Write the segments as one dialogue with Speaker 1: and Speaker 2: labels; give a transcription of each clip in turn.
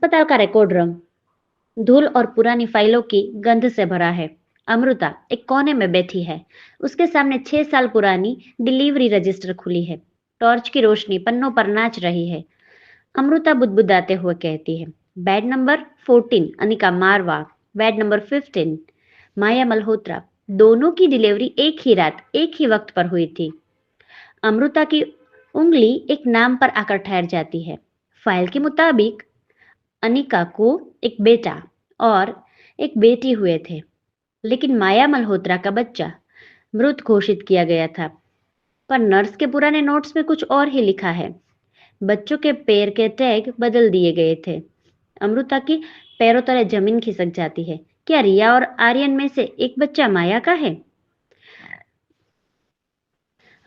Speaker 1: अस्पताल का record room धूल और पुरानी फाइलों की गंध से भरा है। अमृता एक कोने में बैठी है। उसके सामने 6 साल पुरानी डिलीवरी रजिस्टर खुली है। टॉर्च की रोशनी पन्नों पर नाच रही है। अमृता बुदबुदाते हुए कहती है, बेड नंबर 14 अनिका मारवा, बेड नंबर 15 माया मल्होत्रा। दोनों की डिलीवरी एक ही रात एक ही वक्त पर हुई थी। अमृता की उंगली एक नाम पर आकर ठहर जाती है। फाइल के मुताबिक अनिका को एक बेटा और एक बेटी हुए थे, लेकिन माया मल्होत्रा का बच्चा मृत घोषित किया गया था। पर नर्स के पुराने नोट्स में कुछ और ही लिखा है। बच्चों के पैर के टैग बदल दिए गए थे। अमृता की पैरों तले जमीन खिसक जाती है। क्या रिया और आर्यन में से एक बच्चा माया का है?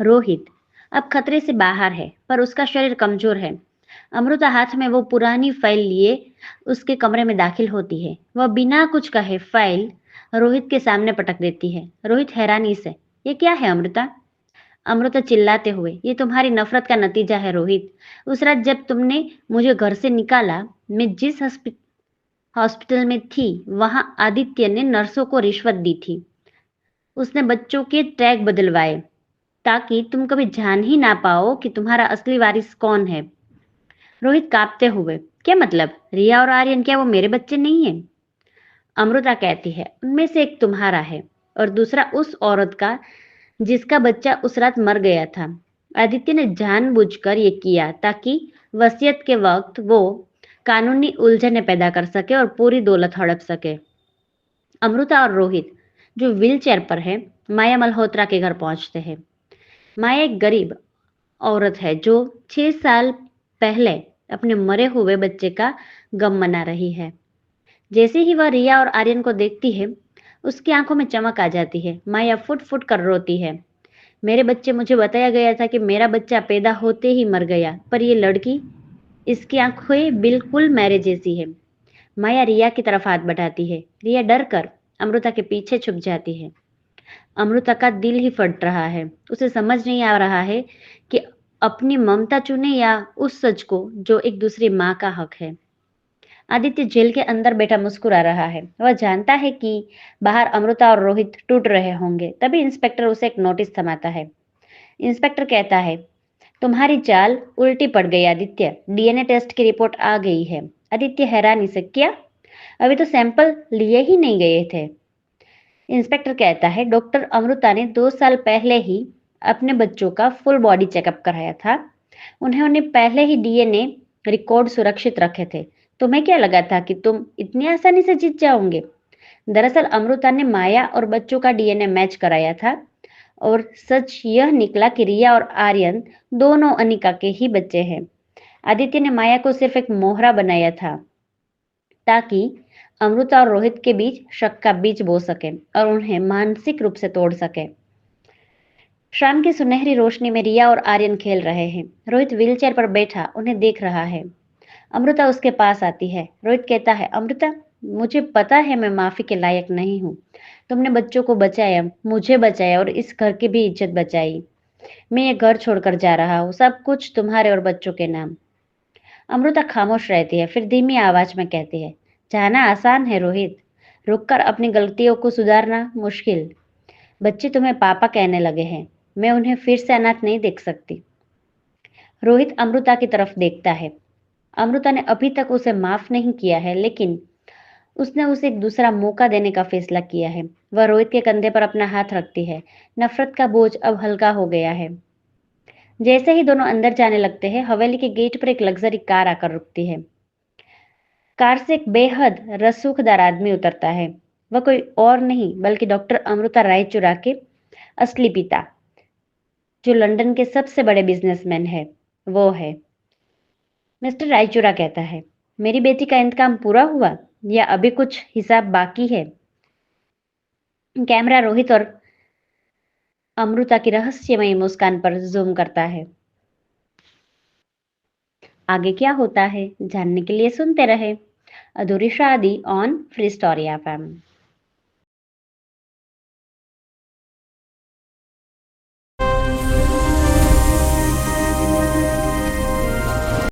Speaker 1: रोहित अब खतरे से बाहर है, पर उसका शरीर कमजोर है। अमृता हाथ में वो पुरानी फाइल लिए उसके कमरे में दाखिल होती है। वह बिना कुछ कहे फाइल रोहित के सामने पटक देती है। रोहित हैरानी से, ये क्या है अमृता? अमृता चिल्लाते हुए, ये तुम्हारी नफरत का नतीजा है रोहित। उस रात जब तुमने मुझे घर से निकाला, मैं जिस हॉस्पिटल में थी, वहां आदित्य ने नर्सों को रिश्वत दी थी। उसने बच्चों के टैग बदलवाए ताकि तुम कभी जान ही ना पाओ कि तुम्हारा असली वारिस कौन है। रोहित कांपते हुए, क्या मतलब? रिया और आर्यन क्या वो मेरे बच्चे नहीं हैं? अमृता कहती है, उनमें से एक तुम्हारा है और दूसरा उस औरत का जिसका बच्चा उस रात मर गया था। आदित्य ने जानबूझकर ये किया ताकि वसीयत के वक्त वो कानूनी उलझनें पैदा कर सके और पूरी दौलत हड़प सके। अमृता और रोहित जो व्हील चेयर पर है, माया मल्होत्रा के घर पहुंचते हैं। माया एक गरीब औरत है जो 6 साल पहले अपने मरे हुए बच्चे का गम मना रही है। जैसे ही वह रिया और आर्यन को देखती है, उसकी आंखों में चमक आ जाती है। माया फुट फुट कर रोती है, मेरे बच्चे, मुझे बताया गया था कि मेरा बच्चा पैदा होते ही मर गया, पर ये लड़की, इसकी आंखें बिल्कुल मेरे जैसी है। माया रिया की तरफ हाथ बढ़ाती है। रिया डर कर अमृता के पीछे छुप जाती है। अमृता का दिल ही फट रहा है। उसे समझ नहीं आ रहा है कि अपनी ममता चुने या उस सच को जो एक दूसरी माँ का हक है। आदित्य जेल के अंदर बैठा मुस्कुरा रहा है। वह जानता है कि बाहर अमृता और रोहित टूट रहे होंगे। तभी इंस्पेक्टर उसे एक नोटिस थमाता है। इंस्पेक्टर कहता है, तुम्हारी चाल उल्टी पड़ गई आदित्य, डीएनए टेस्ट की रिपोर्ट आ गई है। आदित्य हैरानी से, क्या? अभी तो सैंपल लिए ही नहीं गए थे। इंस्पेक्टर कहता है, डॉक्टर अमृता ने 2 साल पहले ही अपने बच्चों का फुल बॉडी चेकअप कराया था। उन्होंने पहले ही डीएनए रिकॉर्ड सुरक्षित रखे थे। तुम्हें क्या लगा था कि तुम इतनी आसानी से जीत जाओगे? दरअसल अमृता ने माया और बच्चों का डीएनए मैच कराया था और सच यह निकला कि रिया और आर्यन दोनों अनिका के ही बच्चे हैं। आदित्य ने माया को सिर्फ एक मोहरा बनाया था ताकि अमृता और रोहित के बीच शक का बीज बो सके और उन्हें मानसिक रूप से तोड़ सके। शाम की सुनहरी रोशनी में रिया और आर्यन खेल रहे हैं। रोहित व्हीलचेयर पर बैठा उन्हें देख रहा है। अमृता उसके पास आती है। रोहित कहता है, अमृता, मुझे पता है मैं माफी के लायक नहीं हूँ। तुमने बच्चों को बचाया, मुझे बचाया और इस घर की भी इज्जत बचाई। मैं ये घर छोड़कर जा रहा हूँ, सब कुछ तुम्हारे और बच्चों के नाम। अमृता खामोश रहती है, फिर धीमी आवाज में कहती है, जाना आसान है रोहित, रुककर अपनी गलतियों को सुधारना मुश्किल। बच्चे तुम्हें पापा कहने लगे हैं, मैं उन्हें फिर से अनाथ नहीं देख सकती। रोहित अमृता की तरफ देखता है। अमृता ने अभी तक उसे माफ नहीं किया है, लेकिन उसने उसे एक दूसरा मौका देने का फैसला किया है। वह रोहित के कंधे पर अपना हाथ रखती है। नफरत का बोझ अब हल्का हो गया है। जैसे ही दोनों अंदर जाने लगते हैं, हवेली के गेट पर एक लग्जरी कार आकर रुकती है। कार से एक बेहद रसूखदार आदमी उतरता है। वह कोई और नहीं बल्कि डॉक्टर अमृता रायचुरा के असली पिता, जो लंदन के सबसे बड़े बिजनेसमैन है, वो है। मिस्टर रायचुरा कहता है, मेरी बेटी का इंतकाम पूरा हुआ या अभी कुछ हिसाब बाकी है? कैमरा रोहित और अमृता की रहस्यमयी मुस्कान पर जूम करता है। आगे क्या होता है जानने के लिए सुनते रहे अधूरी शादी ऑन फ्री स्टोरी एफएम।